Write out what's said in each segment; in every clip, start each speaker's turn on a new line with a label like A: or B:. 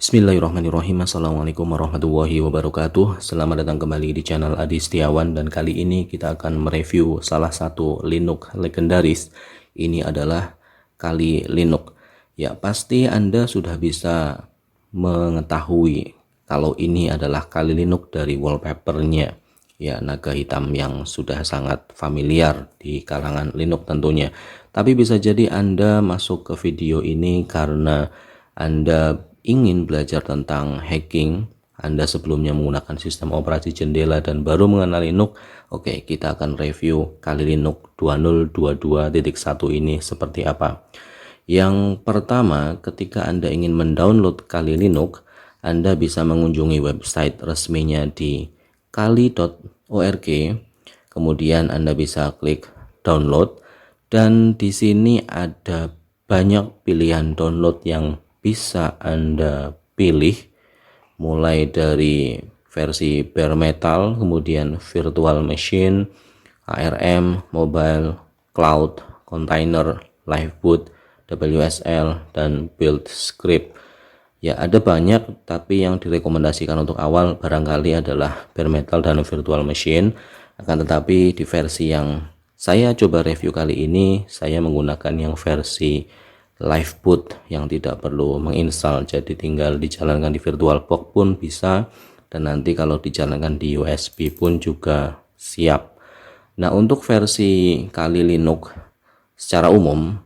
A: Bismillahirrahmanirrahim. Assalamualaikum warahmatullahi wabarakatuh. Selamat datang kembali di channel Adi Setiawan, dan kali ini kita akan mereview salah satu Linux legendaris. Ini adalah Kali Linux. Ya, pasti Anda sudah bisa mengetahui kalau ini adalah Kali Linux dari wallpapernya. Ya, naga hitam yang sudah sangat familiar di kalangan Linux tentunya. Tapi bisa jadi Anda masuk ke video ini karena Anda ingin belajar tentang hacking. Anda sebelumnya menggunakan sistem operasi jendela dan baru mengenal Linux. Oke, kita akan review Kali Linux 2022.1 ini seperti apa. Yang pertama, ketika Anda ingin mendownload Kali Linux, Anda bisa mengunjungi website resminya di kali.org. Kemudian Anda bisa klik download, dan di sini ada banyak pilihan download yang bisa Anda pilih, mulai dari versi bare metal, kemudian virtual machine, ARM, mobile, cloud, container, liveboot, WSL, dan build script. Ya, ada banyak, tapi yang direkomendasikan untuk awal barangkali adalah bare metal dan virtual machine. Akan tetapi di versi yang saya coba review kali ini, saya menggunakan yang versi liveboot yang tidak perlu menginstal, jadi tinggal dijalankan di VirtualBox pun bisa, dan nanti kalau dijalankan di USB pun juga siap. Nah, untuk versi Kali Linux secara umum,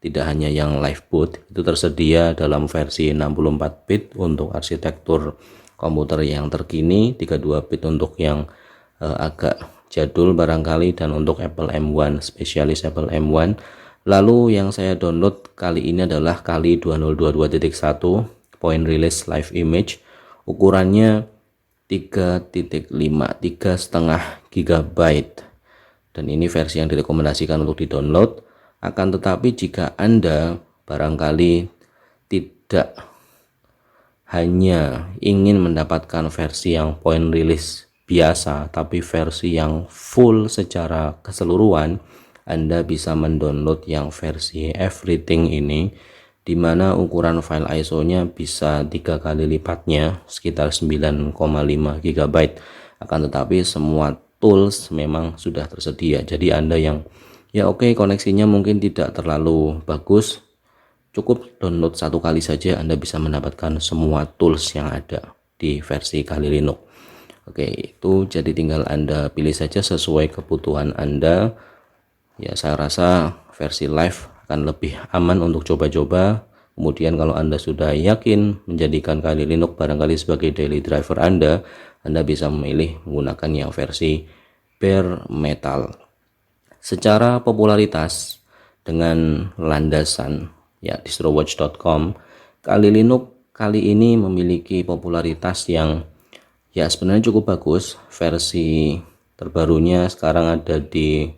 A: tidak hanya yang liveboot, itu tersedia dalam versi 64 bit untuk arsitektur komputer yang terkini, 32 bit untuk yang agak jadul barangkali, dan untuk Apple M1, spesialis Apple M1. Lalu yang saya download kali ini adalah Kali 2022.1 point release live image, ukurannya 3.5 GB, dan ini versi yang direkomendasikan untuk di-download. Akan tetapi jika Anda barangkali tidak hanya ingin mendapatkan versi yang point release biasa, tapi versi yang full secara keseluruhan, Anda bisa mendownload yang versi everything ini, di mana ukuran file ISO-nya bisa 3 kali lipatnya, sekitar 9,5 GB. Akan tetapi semua tools memang sudah tersedia. Jadi Anda yang koneksinya mungkin tidak terlalu bagus, cukup download satu kali saja, Anda bisa mendapatkan semua tools yang ada di versi Kali Linux. Itu jadi tinggal Anda pilih saja sesuai kebutuhan Anda. Ya, saya rasa versi live akan lebih aman untuk coba-coba. Kemudian kalau Anda sudah yakin menjadikan Kali Linux barangkali sebagai daily driver Anda bisa memilih menggunakan yang versi bare metal. Secara popularitas dengan landasan ya distrowatch.com, Kali Linux kali ini memiliki popularitas yang ya sebenarnya cukup bagus. Versi terbarunya sekarang ada di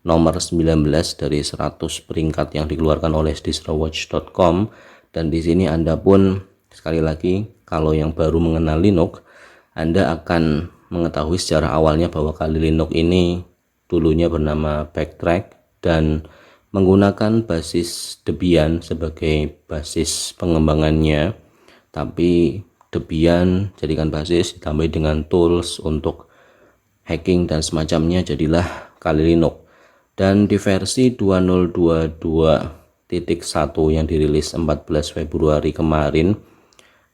A: nomor 19 dari 100 peringkat yang dikeluarkan oleh distrowatch.com, dan di sini Anda pun sekali lagi, kalau yang baru mengenal Linux, Anda akan mengetahui secara awalnya bahwa Kali Linux ini dulunya bernama Backtrack dan menggunakan basis Debian sebagai basis pengembangannya, tapi Debian jadikan basis ditambah dengan tools untuk hacking dan semacamnya, jadilah Kali Linux. Dan di versi 2022.1 yang dirilis 14 Februari kemarin,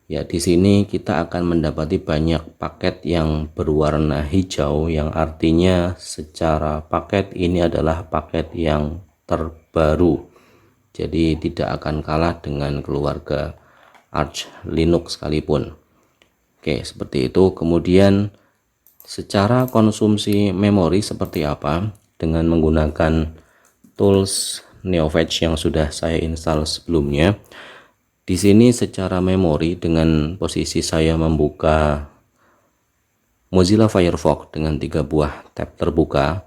A: ya di sini kita akan mendapati banyak paket yang berwarna hijau, yang artinya secara paket ini adalah paket yang terbaru. Jadi tidak akan kalah dengan keluarga Arch Linux sekalipun. Seperti itu. Kemudian secara konsumsi memori seperti apa dengan menggunakan tools NeoFetch yang sudah saya install sebelumnya. Di sini secara memori, dengan posisi saya membuka Mozilla Firefox dengan 3 buah tab terbuka,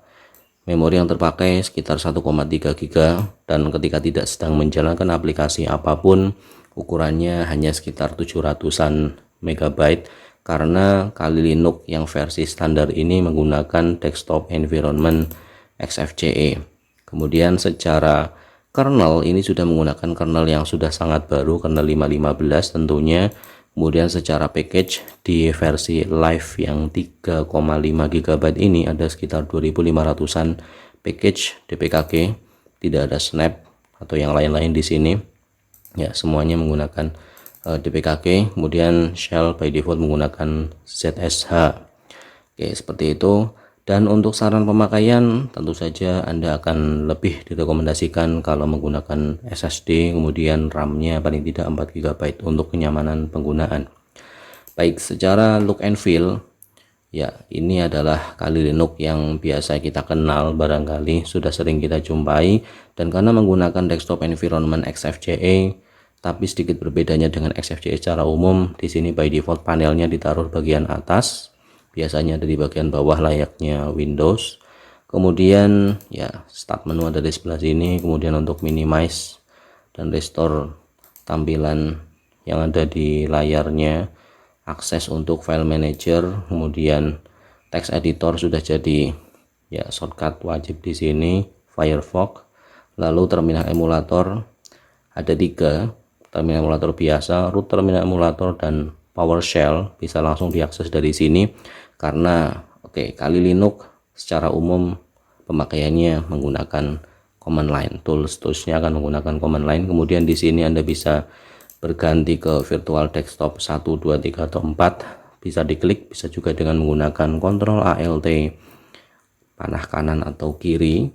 A: memori yang terpakai sekitar 1,3 GB, dan ketika tidak sedang menjalankan aplikasi apapun, ukurannya hanya sekitar 700-an megabyte, karena Kali Linux yang versi standar ini menggunakan desktop environment XFCE. Kemudian secara kernel ini sudah menggunakan kernel yang sudah sangat baru, kernel 5.15 tentunya, Kemudian secara package di versi live yang 3,5 GB ini ada sekitar 2500-an package DPKG, tidak ada snap atau yang lain-lain di sini. Ya, semuanya menggunakan DPKG. Kemudian shell by default menggunakan ZSH. Oke, seperti itu. Dan untuk saran pemakaian, tentu saja Anda akan lebih direkomendasikan kalau menggunakan SSD, kemudian RAM-nya paling tidak 4 GB untuk kenyamanan penggunaan. Baik, secara look and feel, ya ini adalah Kali Linux yang biasa kita kenal, barangkali sudah sering kita jumpai. Dan karena menggunakan desktop environment XFCE, tapi sedikit berbedanya dengan XFCE secara umum, di sini by default panelnya ditaruh bagian atas. Biasanya ada di bagian bawah layaknya Windows. Kemudian ya start menu ada di sebelah sini. Kemudian untuk minimize dan restore tampilan yang ada di layarnya, akses untuk file manager, kemudian text editor sudah jadi ya shortcut wajib di sini, Firefox. Lalu terminal emulator ada 3, terminal emulator biasa, root terminal emulator, dan PowerShell bisa langsung diakses dari sini. Karena Kali Linux secara umum pemakaiannya menggunakan command line, toolsnya akan menggunakan command line. Kemudian di sini Anda bisa berganti ke virtual desktop 1, 2, 3 atau 4, bisa diklik, bisa juga dengan menggunakan Ctrl Alt panah kanan atau kiri.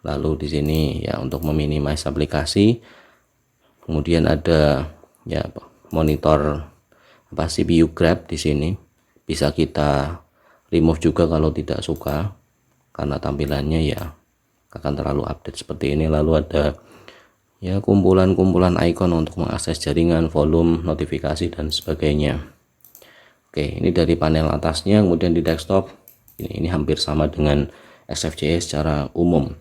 A: Lalu di sini ya untuk meminimais aplikasi. Kemudian ada ya monitor CPU grab di sini. Bisa kita remove juga kalau tidak suka, karena tampilannya ya akan terlalu update seperti ini. Lalu ada ya kumpulan-kumpulan icon untuk mengakses jaringan, volume, notifikasi, dan sebagainya. Oke, ini dari panel atasnya. Kemudian di desktop ini hampir sama dengan XFCE secara umum.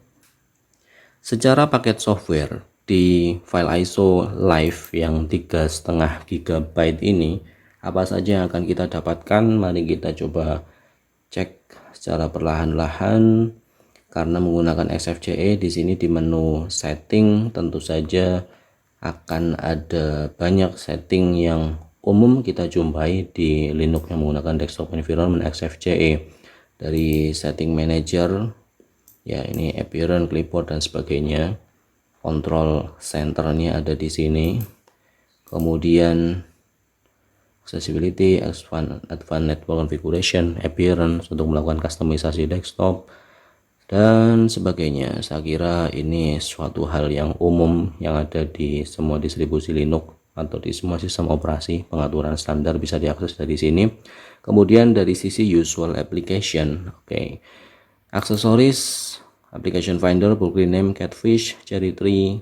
A: Secara paket software di file ISO live yang 3,5 GB ini, apa saja yang akan kita dapatkan? Mari kita coba cek secara perlahan-lahan. Karena menggunakan XFCE, di sini di menu setting tentu saja akan ada banyak setting yang umum kita jumpai di Linux yang menggunakan desktop environment XFCE. Dari setting manager, ya ini appearance, clipboard, dan sebagainya. Control centernya ada di sini. Kemudian accessibility, advanced network configuration, appearance untuk melakukan customisasi desktop, dan sebagainya. Saya kira ini suatu hal yang umum yang ada di semua distribusi Linux atau di semua sistem operasi. Pengaturan standar bisa diakses dari sini. Kemudian dari sisi usual application, aksesoris, application finder, bulk rename, catfish, cherry tree,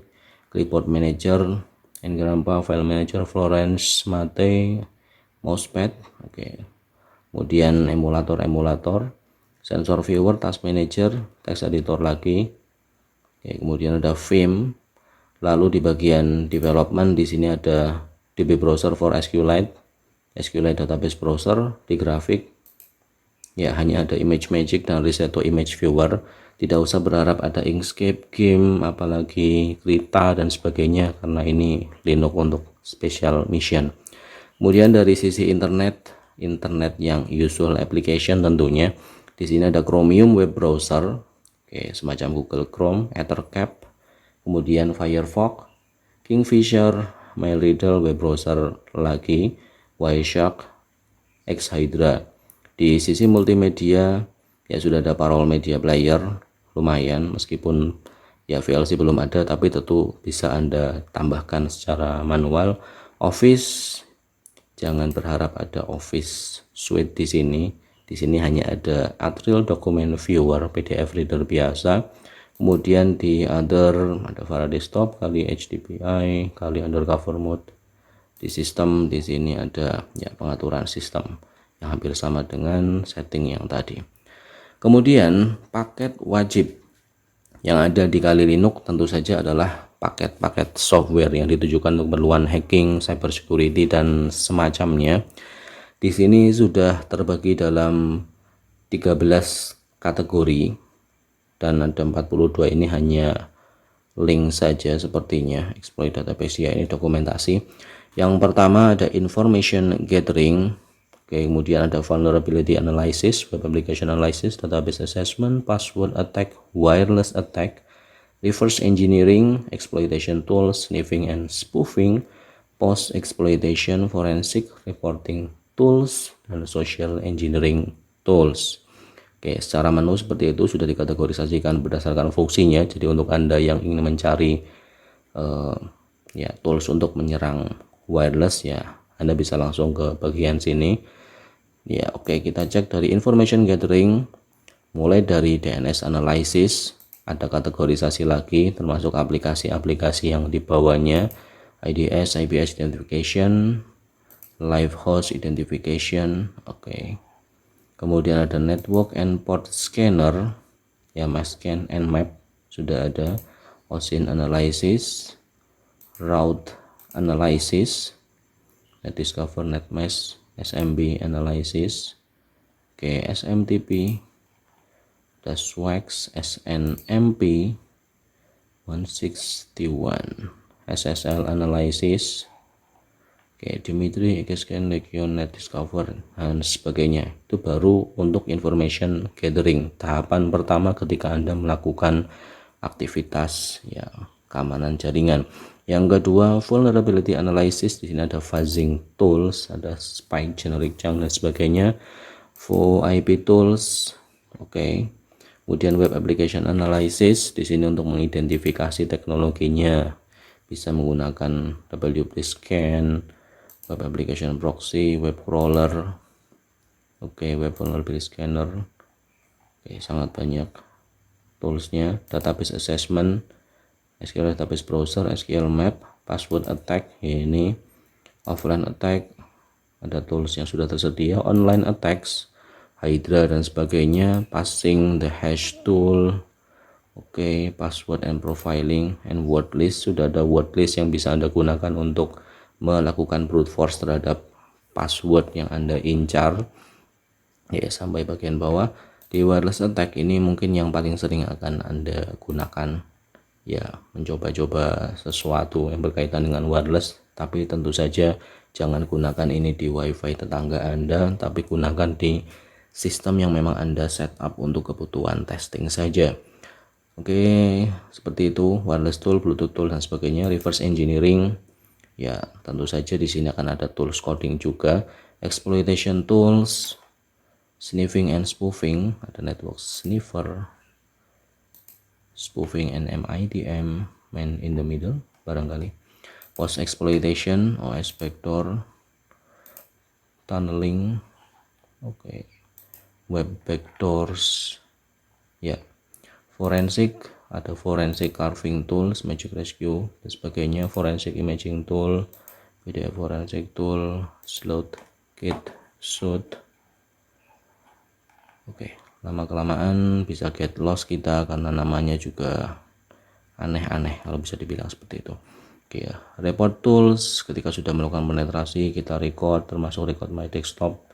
A: clipboard manager, Ngrampa, file manager, Florence, Mate, mousepad, kemudian emulator, sensor viewer, task manager, text editor lagi, kemudian ada theme. Lalu di bagian development di sini ada DB browser for SQLite database browser. Di grafik ya hanya ada ImageMagick dan Risotto image viewer. Tidak usah berharap ada Inkscape, game, apalagi Krita dan sebagainya, karena ini Linux untuk special mission. Kemudian dari sisi internet yang usual application tentunya di sini ada Chromium web browser, semacam Google Chrome, Ethercap, kemudian Firefox, Kingfisher, MailReader web browser lagi, Wireshark, Xhydra. Di sisi multimedia ya sudah ada Parallel Media Player, lumayan meskipun ya VLC belum ada, tapi tentu bisa Anda tambahkan secara manual. Office, jangan berharap ada Office Suite di sini. Di sini hanya ada Atrial Document Viewer, PDF reader biasa. Kemudian di other ada Faraday Stop, kali HDPI, kali undercover mode. Di sistem di sini ada ya pengaturan sistem yang hampir sama dengan setting yang tadi. Kemudian paket wajib yang ada di Kali Linux tentu saja adalah paket-paket software yang ditujukan untuk keperluan hacking, cyber security, dan semacamnya. Di sini sudah terbagi dalam 13 kategori dan ada 42 ini hanya link saja sepertinya. Exploit database ya ini dokumentasi. Yang pertama ada information gathering. Oke, kemudian ada vulnerability analysis, web application analysis, database assessment, password attack, wireless attack, reverse engineering, exploitation tools, sniffing and spoofing, post exploitation, forensic reporting tools, dan social engineering tools. Oke, secara menu seperti itu sudah dikategorisasikan berdasarkan fungsinya. Jadi untuk Anda yang ingin mencari ya tools untuk menyerang wireless, ya Anda bisa langsung ke bagian sini. Ya, oke, kita cek dari information gathering, mulai dari DNS analysis, ada kategorisasi lagi termasuk aplikasi-aplikasi yang dibawanya, IDS, IPS identification, live host identification, oke. Kemudian ada network and port scanner, ya scan and map sudah ada, OSINT analysis, route analysis, net discover, net mesh, SMB analysis, oke, SMTP, DASWAX, SNMP 161, SSL analysis, oke, Dimitri, XScan, Legion, net discover, dan sebagainya. Itu baru untuk information gathering, tahapan pertama ketika Anda melakukan aktivitas ya keamanan jaringan. Yang kedua, vulnerability analysis. Di sini ada fuzzing tools, ada spike, generic chunk, dan sebagainya. VoIP tools, oke. Kemudian web application analysis. Di sini untuk mengidentifikasi teknologinya, bisa menggunakan WP scan, web application proxy, web crawler, oke, web vulnerability scanner. Oke, sangat banyak toolsnya. Database assessment, SQL database browser, SQL map, password attack, ya ini offline attack, ada tools yang sudah tersedia, online attacks, Hydra dan sebagainya, passing the hash tool, oke, password and profiling, and word list. Sudah ada word list yang bisa Anda gunakan untuk melakukan brute force terhadap password yang Anda incar, ya, sampai bagian bawah. Di wireless attack ini mungkin yang paling sering akan Anda gunakan, ya, mencoba-coba sesuatu yang berkaitan dengan wireless, tapi tentu saja jangan gunakan ini di wifi tetangga Anda, tapi gunakan di sistem yang memang Anda setup untuk kebutuhan testing saja. Oke, seperti itu, wireless tool, bluetooth tool, dan sebagainya. Reverse engineering, ya tentu saja di sini akan ada tools coding juga. Exploitation tools, sniffing and spoofing, ada network sniffer, spoofing and MIDM, man in the middle barangkali. Post exploitation, OS backdoor, tunneling, oke, web backdoors, ya. Forensic, ada forensic carving tools, magic rescue, dan sebagainya. Forensic imaging tool, PDF forensic tool, sleuth kit, suit. Oke, lama kelamaan bisa get lost kita karena namanya juga aneh-aneh kalau bisa dibilang seperti itu. Oke, ya. Report tools, ketika sudah melakukan penetrasi kita record, termasuk record my desktop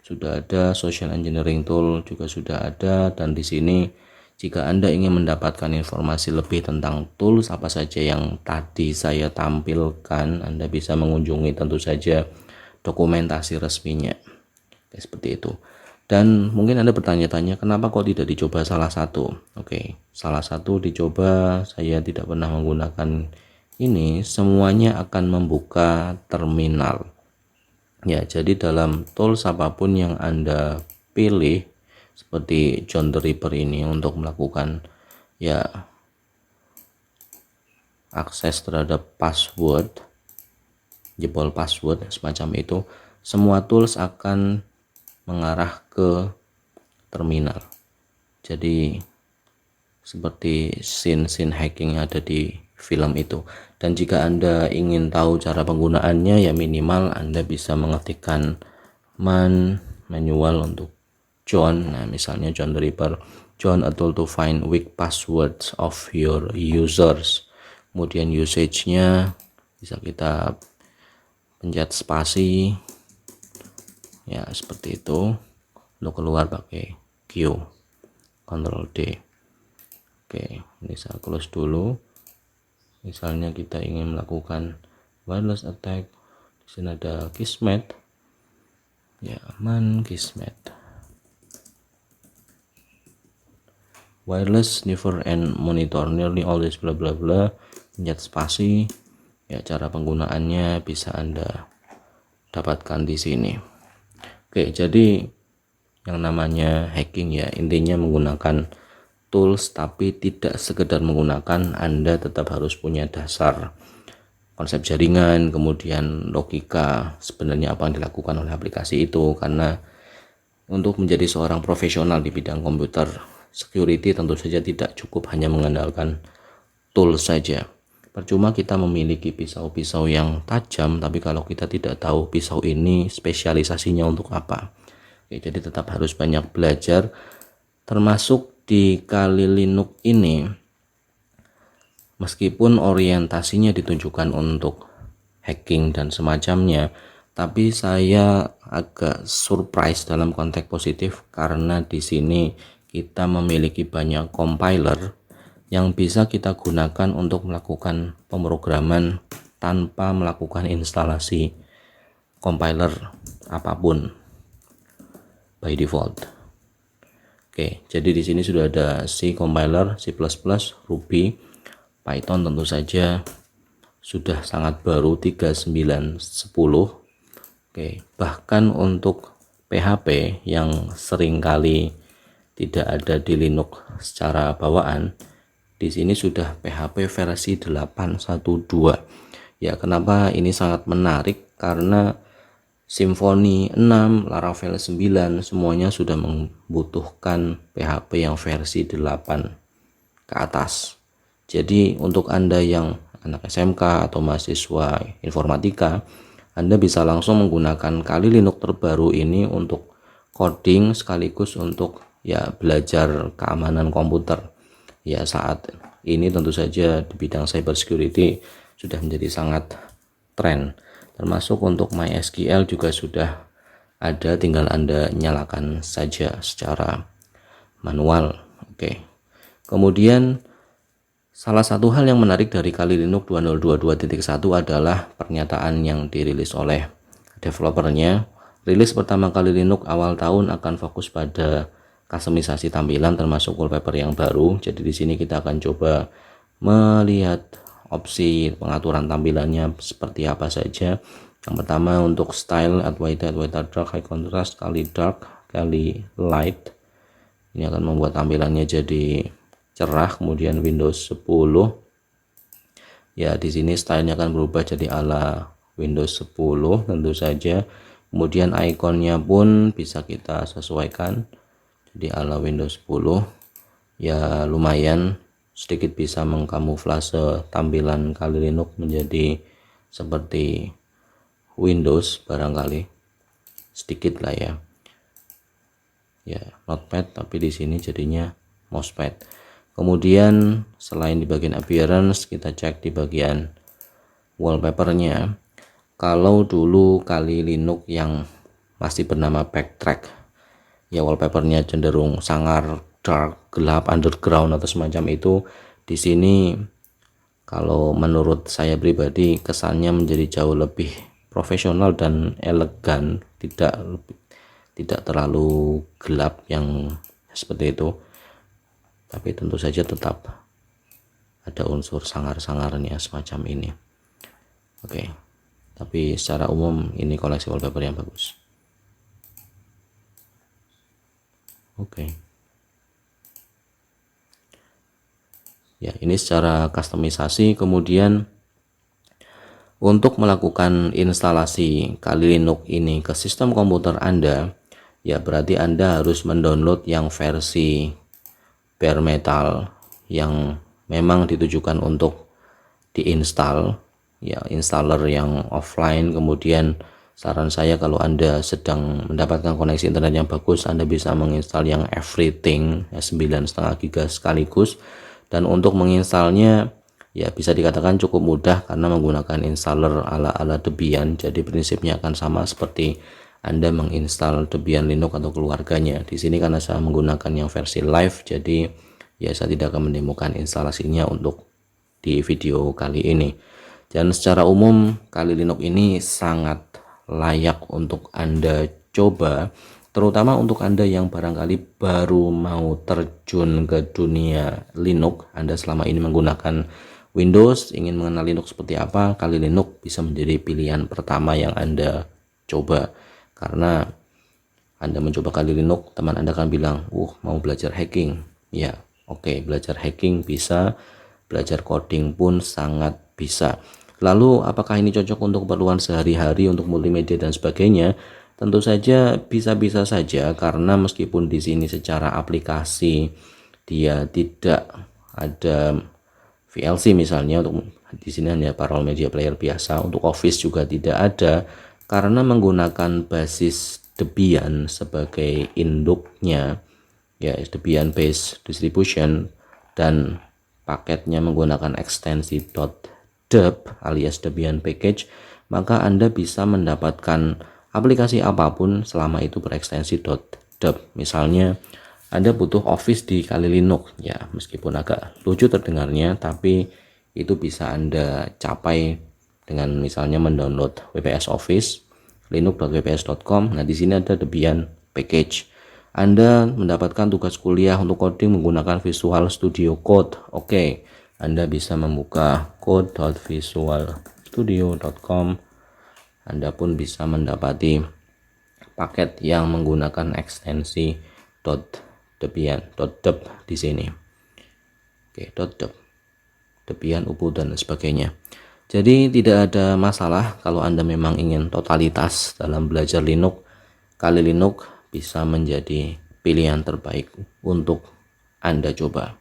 A: sudah ada. Social engineering tool juga sudah ada. Dan di sini jika Anda ingin mendapatkan informasi lebih tentang tools apa saja yang tadi saya tampilkan, Anda bisa mengunjungi tentu saja dokumentasi resminya. Oke, seperti itu. Dan mungkin Anda bertanya-tanya, kenapa kok tidak dicoba salah satu? Oke, salah satu dicoba, saya tidak pernah menggunakan ini. Semuanya akan membuka terminal. Ya, jadi dalam tools apapun yang Anda pilih, seperti John the Ripper ini untuk melakukan ya akses terhadap password, jebol password semacam itu, semua tools akan mengarah ke terminal. Jadi seperti scene hacking yang ada di film itu. Dan jika Anda ingin tahu cara penggunaannya, ya minimal Anda bisa mengetikkan manual untuk John. Nah, misalnya John the Ripper, John a tool to find weak passwords of your users. Kemudian usage-nya bisa kita pencet spasi, ya seperti itu. Untuk keluar pakai Q, Ctrl D. Oke, ini saya close dulu. Misalnya kita ingin melakukan wireless attack, sini ada Kismet. Ya, aman Kismet. Wireless never end monitor nearly always bla bla bla. Pencet spasi. Ya, cara penggunaannya bisa Anda dapatkan di sini. Oke, jadi yang namanya hacking ya intinya menggunakan tools, tapi tidak sekedar menggunakan, Anda tetap harus punya dasar konsep jaringan, kemudian logika sebenarnya apa yang dilakukan oleh aplikasi itu. Karena untuk menjadi seorang profesional di bidang komputer security tentu saja tidak cukup hanya mengandalkan tool saja. Percuma kita memiliki pisau-pisau yang tajam, tapi kalau kita tidak tahu pisau ini spesialisasinya untuk apa. Oke, jadi tetap harus banyak belajar, termasuk di Kali Linux ini. Meskipun orientasinya ditujukan untuk hacking dan semacamnya, tapi saya agak surprise dalam konteks positif karena di sini kita memiliki banyak compiler yang bisa kita gunakan untuk melakukan pemrograman tanpa melakukan instalasi compiler apapun by default. Oke, jadi di sini sudah ada C compiler, C++, Ruby, Python tentu saja sudah sangat baru 3910. Oke, bahkan untuk PHP yang seringkali tidak ada di Linux secara bawaan, di sini sudah PHP versi 812. Ya, kenapa ini sangat menarik? Karena Symfony 6, Laravel 9 semuanya sudah membutuhkan PHP yang versi 8 ke atas. Jadi untuk Anda yang anak SMK atau mahasiswa informatika, Anda bisa langsung menggunakan Kali Linux terbaru ini untuk coding sekaligus untuk ya belajar keamanan komputer. Ya, saat ini tentu saja di bidang cyber security sudah menjadi sangat tren. Termasuk untuk MySQL juga sudah ada, tinggal Anda nyalakan saja secara manual. Oke. Kemudian salah satu hal yang menarik dari Kali Linux 2022.1 adalah pernyataan yang dirilis oleh developernya. Rilis pertama Kali Linux awal tahun akan fokus pada kustomisasi tampilan termasuk wallpaper yang baru. Jadi di sini kita akan coba melihat opsi pengaturan tampilannya seperti apa saja. Yang pertama untuk style, add white dark, high contrast, kali dark, kali light. Ini akan membuat tampilannya jadi cerah. Kemudian Windows 10 ya, di sini stylenya akan berubah jadi ala Windows 10 tentu saja. Kemudian ikonnya pun bisa kita sesuaikan jadi ala Windows 10 ya, lumayan sedikit bisa mengkamuflase tampilan Kali Linux menjadi seperti Windows barangkali sedikit lah ya. Ya, notepad tapi di sini jadinya mousepad. Kemudian selain di bagian appearance, kita cek di bagian wallpapernya. Kalau dulu Kali Linux yang masih bernama Backtrack, ya wallpapernya cenderung sangar, dark, gelap, underground atau semacam itu. Di sini kalau menurut saya pribadi kesannya menjadi jauh lebih profesional dan elegan, tidak terlalu gelap yang seperti itu. Tapi tentu saja tetap ada unsur sangar-sangarnya semacam ini. Oke, tapi secara umum ini koleksi wallpaper yang bagus. Oke. Ya, ini secara kustomisasi. Kemudian untuk melakukan instalasi Kali Linux ini ke sistem komputer Anda, ya berarti Anda harus mendownload yang versi bare metal yang memang ditujukan untuk diinstal, ya installer yang offline. Kemudian saran saya kalau Anda sedang mendapatkan koneksi internet yang bagus, Anda bisa menginstal yang everything 9,5 GB sekaligus. Dan untuk menginstalnya ya bisa dikatakan cukup mudah karena menggunakan installer ala Debian. Jadi prinsipnya akan sama seperti Anda menginstal Debian Linux atau keluarganya. Di sini karena saya menggunakan yang versi live, jadi ya saya tidak akan menemukan instalasinya untuk di video kali ini. Dan secara umum Kali Linux ini sangat layak untuk Anda coba, terutama untuk Anda yang barangkali baru mau terjun ke dunia Linux. Anda selama ini menggunakan Windows, ingin mengenal Linux seperti apa, Kali Linux bisa menjadi pilihan pertama yang Anda coba. Karena Anda mencoba Kali Linux, teman Anda akan bilang, mau belajar hacking. Ya, oke, belajar hacking bisa, belajar coding pun sangat bisa. Lalu apakah ini cocok untuk keperluan sehari-hari, untuk multimedia dan sebagainya? Tentu saja bisa-bisa saja, karena meskipun di sini secara aplikasi dia tidak ada VLC misalnya, untuk di sini hanya Parallel Media Player biasa, untuk Office juga tidak ada, karena menggunakan basis Debian sebagai induknya, ya Debian based distribution, dan paketnya menggunakan ekstensi .deb alias Debian package, maka Anda bisa mendapatkan aplikasi apapun selama itu berekstensi .deb. Misalnya Anda butuh Office di Kali Linux, ya meskipun agak lucu terdengarnya, tapi itu bisa Anda capai dengan misalnya mendownload WPS Office, linux.wps.com. Nah, di sini ada Debian package. Anda mendapatkan tugas kuliah untuk coding menggunakan Visual Studio Code. Oke, Anda bisa membuka code.visualstudio.com. Anda pun bisa mendapati paket yang menggunakan ekstensi .deb di sini. Oke, .deb, Debian, Ubuntu dan sebagainya. Jadi tidak ada masalah kalau Anda memang ingin totalitas dalam belajar Linux. Kali Linux bisa menjadi pilihan terbaik untuk Anda coba.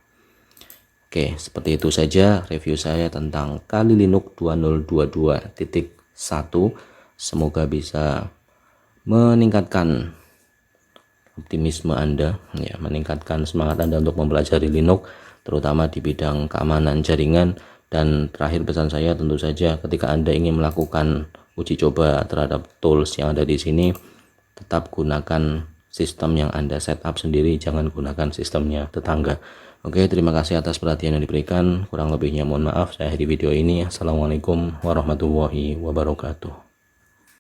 A: Oke, seperti itu saja review saya tentang Kali Linux 2022.1. Semoga bisa meningkatkan optimisme Anda, ya, meningkatkan semangat Anda untuk mempelajari Linux, terutama di bidang keamanan jaringan. Dan terakhir pesan saya, tentu saja ketika Anda ingin melakukan uji coba terhadap tools yang ada di sini, tetap gunakan sistem yang Anda setup sendiri, jangan gunakan sistemnya tetangga. Oke, terima kasih atas perhatian yang diberikan. Kurang lebihnya mohon maaf saya di video ini. Assalamualaikum warahmatullahi wabarakatuh.